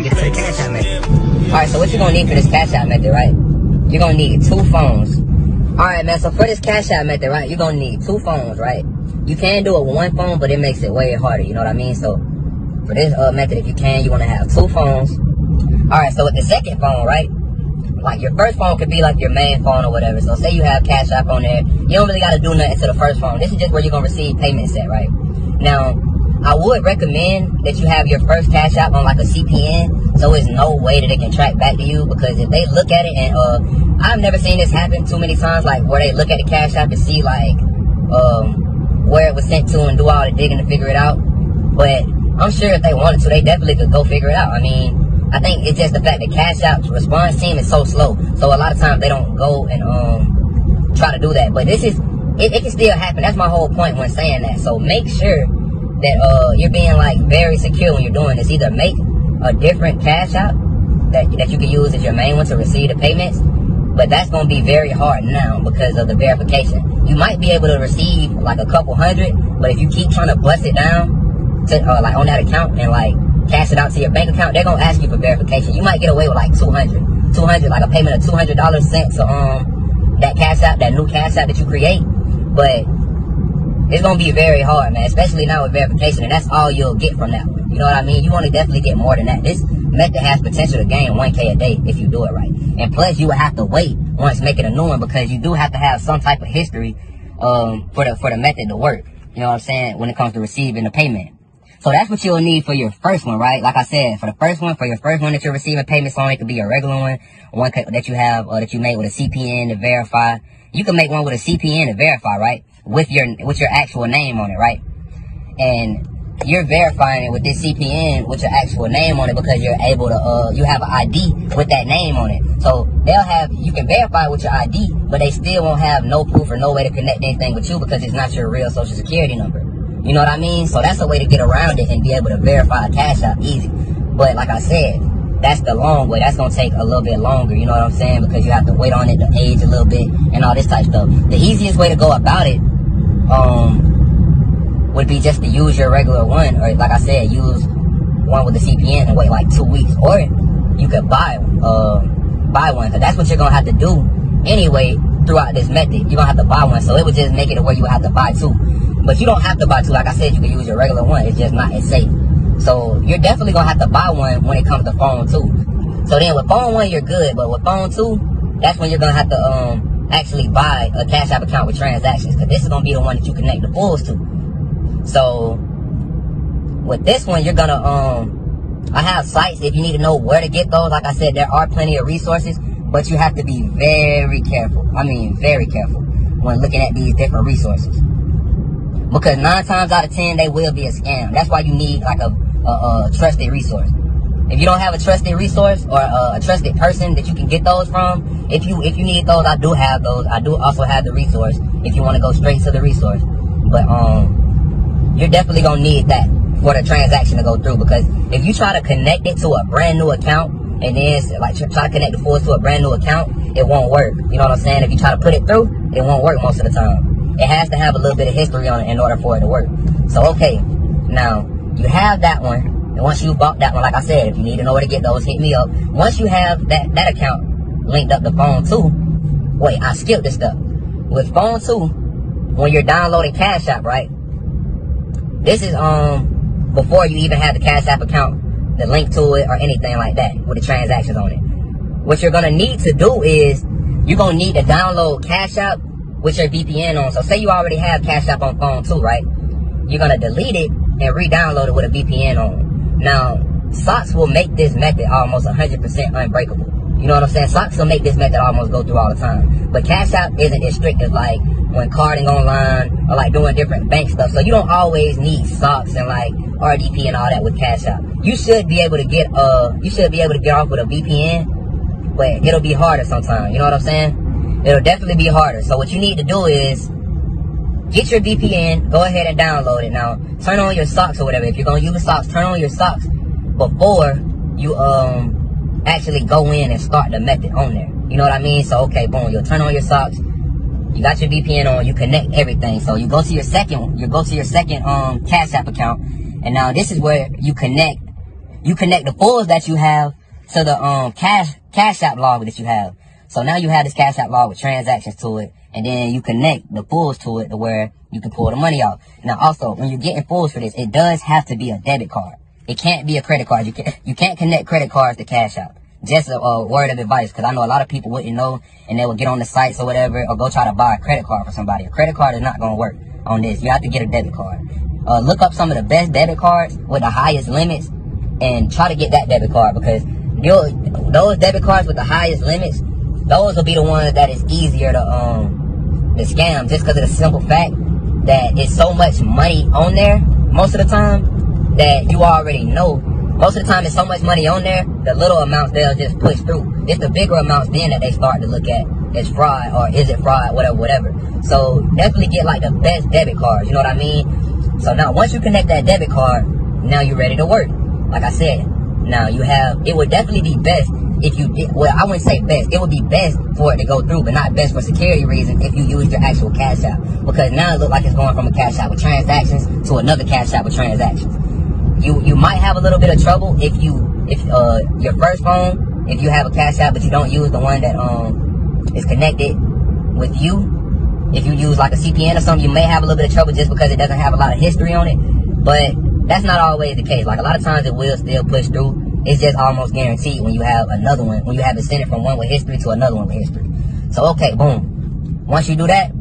get to the Cash App method. Alright, so what you're gonna need for this Cash App method, right? You're gonna need 2 phones. Alright, man, so for this Cash App method, right, you're gonna need 2 phones, right? You can do it with 1 phone, but it makes it way harder, you know what I mean? So, for this method, if you can, you wanna have 2 phones. Alright, so with the second phone, right? Like, your first phone could be like your main phone or whatever. So, say you have Cash App on there. You don't really gotta do nothing to the first phone. This is just where you're gonna receive payments at, right? Now, I would recommend that you have your first Cash App on like a CPN, so there's no way that they can track back to you, because if they look at it, and I've never seen this happen too many times, like where they look at the Cash App and see like where it was sent to and do all the digging to figure it out. But I'm sure if they wanted to, they definitely could go figure it out. I mean, I think it's just the fact that Cash App's response team is so slow, so a lot of times they don't go and try to do that. But this is, it can still happen. That's my whole point when saying that. So make sure that you're being like very secure when you're doing this. Either make a different Cash App that you can use as your main one to receive the payments, but that's going to be very hard now because of the verification. You might be able to receive like a couple hundred, but if you keep trying to bust it down to like on that account and like cash it out to your bank account, they're gonna ask you for verification. You might get away with like 200, like a payment of $200 sent to that Cash App, that new Cash App that you create. But it's gonna be very hard, man, especially now with verification, and that's all you'll get from that one. You know what I mean? You want to definitely get more than that. This method has potential to gain 1K a day if you do it right. And plus, you will have to wait once making a new one, because you do have to have some type of history for the method to work. You know what I'm saying? When it comes to receiving the payment. So that's what you'll need for your first one, right? Like I said, for your first one that you're receiving payments on, it could be a regular one that you have, that you made with a CPN to verify. You can make one with a CPN to verify, right? With your actual name on it, right? And you're verifying it with this CPN with your actual name on it, because you're able to, you have an ID with that name on it. So you can verify with your ID, but they still won't have no proof or no way to connect anything with you, because it's not your real social security number. You know what I mean? So that's a way to get around it and be able to verify a Cash App easy. But like I said, that's the long way. That's going to take a little bit longer, you know what I'm saying? Because you have to wait on it to age a little bit and all this type of stuff. The easiest way to go about it would be just to use your regular one, or like I said, use one with the CPN and wait like 2 weeks. Or you could buy one, because that's what you're going to have to do anyway throughout this method. You're going to have to buy one, so it would just make it where you would have to buy 2. But you don't have to buy 2. Like I said, you can use your regular one. It's just not as safe. So you're definitely going to have to buy one when it comes to phone 2. So then with phone 1, you're good. But with phone 2, that's when you're going to have to actually buy a Cash App account with transactions, because this is going to be the one that you connect the pulls to. So with this one, you're going to, I have sites if you need to know where to get those. Like I said, there are plenty of resources, but you have to be very careful. I mean, very careful when looking at these different resources. Because 9 times out of 10, they will be a scam. That's why you need like a trusted resource. If you don't have a trusted resource or a trusted person that you can get those from, if you need those, I do have those. I do also have the resource if you want to go straight to the resource. But you're definitely gonna need that for the transaction to go through, because if you try to connect it to a brand new account and then like try to connect the funds to a brand new account, it won't work. You know what I'm saying? If you try to put it through, it won't work most of the time. It has to have a little bit of history on it in order for it to work. So, okay, now, you have that one. And once you bought that one, like I said, if you need to know where to get those, hit me up. Once you have that account linked up to phone 2, wait, I skipped this stuff. With phone 2, when you're downloading Cash App, right? This is before you even have the Cash App account, the link to it or anything like that with the transactions on it. What you're going to need to do is, you're going to need to download Cash App with your VPN on. So say you already have Cash App on phone 2, right? You're going to delete it and re-download it with a VPN on. Now, socks will make this method almost 100% unbreakable. You know what I'm saying? Socks will make this method almost go through all the time. But Cash App isn't as strict as like when carding online or like doing different bank stuff. So you don't always need socks and like RDP and all that with Cash App. You should be able to get off with a VPN, but it'll be harder sometimes. You know what I'm saying? It'll definitely be harder. So what you need to do is get your VPN, go ahead and download it. Now, turn on your socks or whatever. If you're going to use socks, turn on your socks before you actually go in and start the method on there. You know what I mean? So, okay, boom, you'll turn on your socks. You got your VPN on, you connect everything. So you go to your second Cash App account. And now this is where you connect you connect the pulls that you have to the Cashapp log that you have. So now you have this Cashapp log with transactions to it, and then you connect the pulls to it to where you can pull the money out. Now also, when you're getting pulls for this, it does have to be a debit card. It can't be a credit card. You can't connect credit cards to Cashapp. Just a word of advice, because I know a lot of people wouldn't know, and they will get on the sites or whatever, or go try to buy a credit card for somebody. A credit card is not going to work on this. You have to get a debit card. Look up some of the best debit cards with the highest limits, and try to get that debit card, because those debit cards with the highest limits, those will be the ones that is easier to scam, just because of the simple fact that it's so much money on there most of the time that you already know. Most of the time, it's so much money on there, the little amounts they'll just push through. It's the bigger amounts then that they start to look at as fraud, or is it fraud, whatever. So definitely get like the best debit cards, you know what I mean? So now once you connect that debit card, now you're ready to work. Like I said, now you have, it would definitely be best if you did, well, I wouldn't say best. It would be best for it to go through, but not best for security reasons if you use your actual Cashapp. Because now it looks like it's going from a Cashapp with transactions to another Cashapp with transactions. You might have a little bit of trouble if your first phone, if you have a Cashapp but you don't use the one that is connected with you. If you use like a CPN or something, you may have a little bit of trouble just because it doesn't have a lot of history on it. But that's not always the case. Like a lot of times it will still push through. It's just almost guaranteed when you have another one, when you have it sent it from one with history to another one with history. So okay, boom. Once you do that,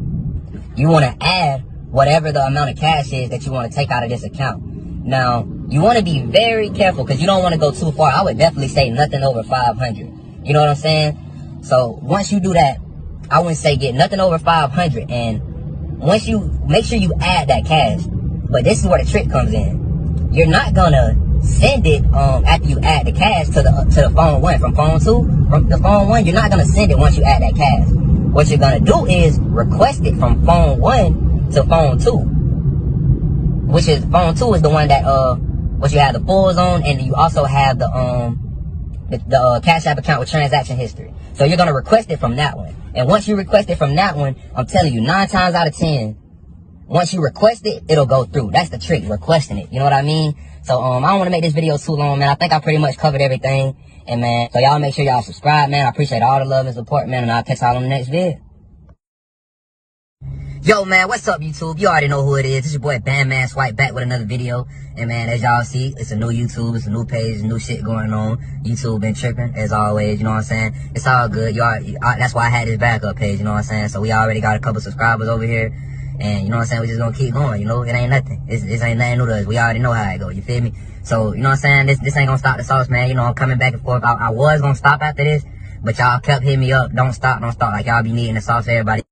you want to add whatever the amount of cash is that you want to take out of this account. Now, you want to be very careful because you don't want to go too far. I would definitely say nothing over 500. You know what I'm saying? So once you do that, I wouldn't say get nothing over 500. And once you make sure you add that cash, but this is where the trick comes in. You're not gonna send it after you add the cash to the phone one. From phone two, from the phone one, you're not gonna send it once you add that cash. What you're gonna do is request it from phone one to phone two, which is phone two is the one that what you have the pulls on, and you also have the Cashapp account with transaction history. So you're gonna request it from that one. And once you request it from that one, I'm telling you, 9 times out of 10, once you request it, it'll go through. That's the trick, requesting it. You know what I mean? So I don't want to make this video too long, man. I think I pretty much covered everything. And man, so y'all make sure y'all subscribe, man. I appreciate all the love and support, man. And I'll catch y'all on the next vid. Yo, man, what's up, YouTube? You already know who it is. It's your boy Bandman Swipe back with another video. And man, as y'all see, it's a new YouTube, it's a new page, new shit going on. YouTube been tripping, as always, you know what I'm saying? It's all good. That's why I had this backup page, you know what I'm saying? So we already got a couple subscribers over here. And you know what I'm saying? We just gonna keep going, you know? It ain't nothing. This ain't nothing new to us. We already know how it go, you feel me? So, you know what I'm saying? This ain't gonna stop the sauce, man. You know, I'm coming back and forth. I was gonna stop after this, but y'all kept hitting me up. Don't stop. Like y'all be needing the sauce, everybody.